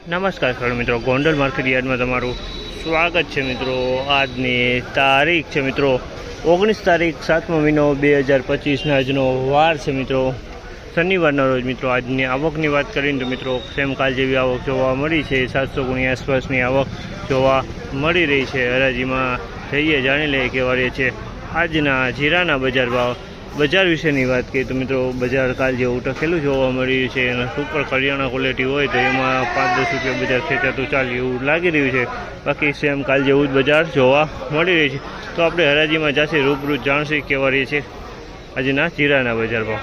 નમસ્કાર ખેડૂત મિત્રો, ગોંડલ માર્કેટ યાર્ડમાં તમારું સ્વાગત છે મિત્રો। આજની તારીખ છે મિત્રો 19 તારીખ 7મો મહિનો 2025ના આજનો વાર છે મિત્રો, શનિવારના રોજ મિત્રો। આજની આવકની વાત કરીને તો મિત્રો સેમ કાલ જેવી આવક જોવા મળી છે। 700 ગુણી આસપાસની આવક જોવા મળી રહી છે। હરાજીમાં જઈએ જાણી લઈએ કેવા રહે છે આજના જીરાના બજાર ભાવ। બજાર વિશેની વાત કરીએ તો મિત્રો બજાર કાલ જેવું ટકેલું જોવા મળી રહ્યું છે અને સુપર કરિયાણા ક્વોલિટી હોય તો એમાં 5-10 રૂપિયા બજાર ખેંચાતું ચાલે એવું લાગી રહ્યું છે। બાકી સેમ કાલ જેવું જ બજાર જોવા મળી રહ્યું છે। તો આપણે હરાજીમાં જશે રૂબરૂ જાણશે કેવા રહે છે આજના જીરાના બજાર ભાવ।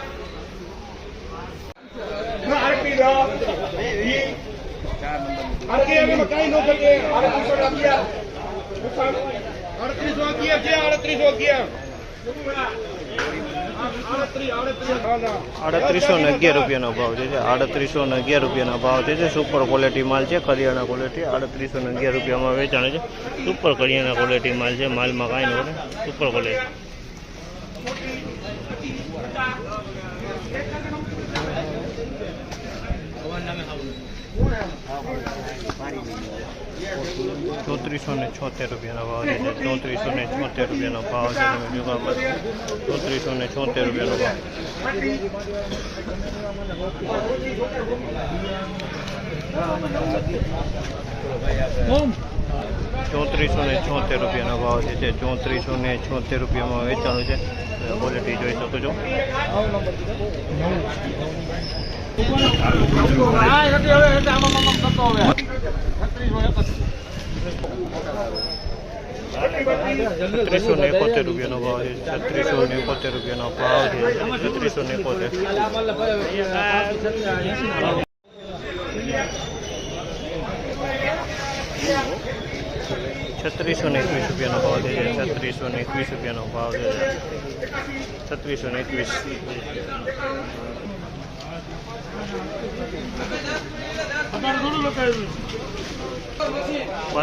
₹3811 ભાવ છે। ₹3811 ભાવ છે। સુપર ક્વોલિટી માલ છે, કરિયાણા ક્વોલિટી। ₹3811 વેચાણ છે। સુપર કરિયાણા ક્વોલિટી માલ છે, માલમાં કાંઈ ન હોય, સુપર ક્વોલિટી। ₹3476 ભાવ છે। ₹3476 ભાવ છે। ₹3476 ભાવ। ₹3476 ભાવ છે। ₹3476 વેચાણું છે। ક્વોલિટી જોઈ શકો છો। ₹3671 ભાવ છે। ₹3671 ભાવ છે। ₹3671 ₹3621 ભાવ છે। ₹3621 ભાવ છે। 3621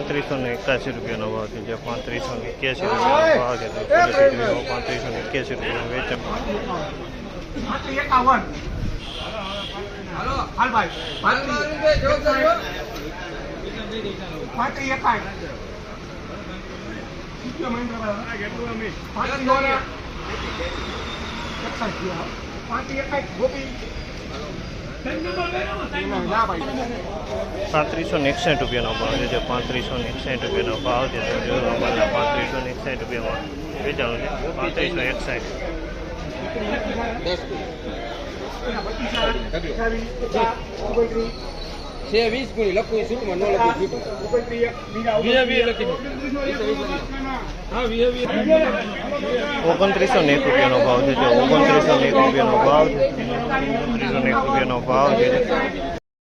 ₹3581 ભાવ છે। જે ₹3581 ભાવ છે। ₹3581 વેચાણ। ₹3561 ભાવ છે। જે ₹3561 ભાવ છે। ₹3561 વેચાણું છે। 3561 20 ગુણી લખું છૂટમાં ન લખું છૂટું ₹2901 ભાવ છે। ₹2901 ભાવ છે। ₹2901 ભાવ છે।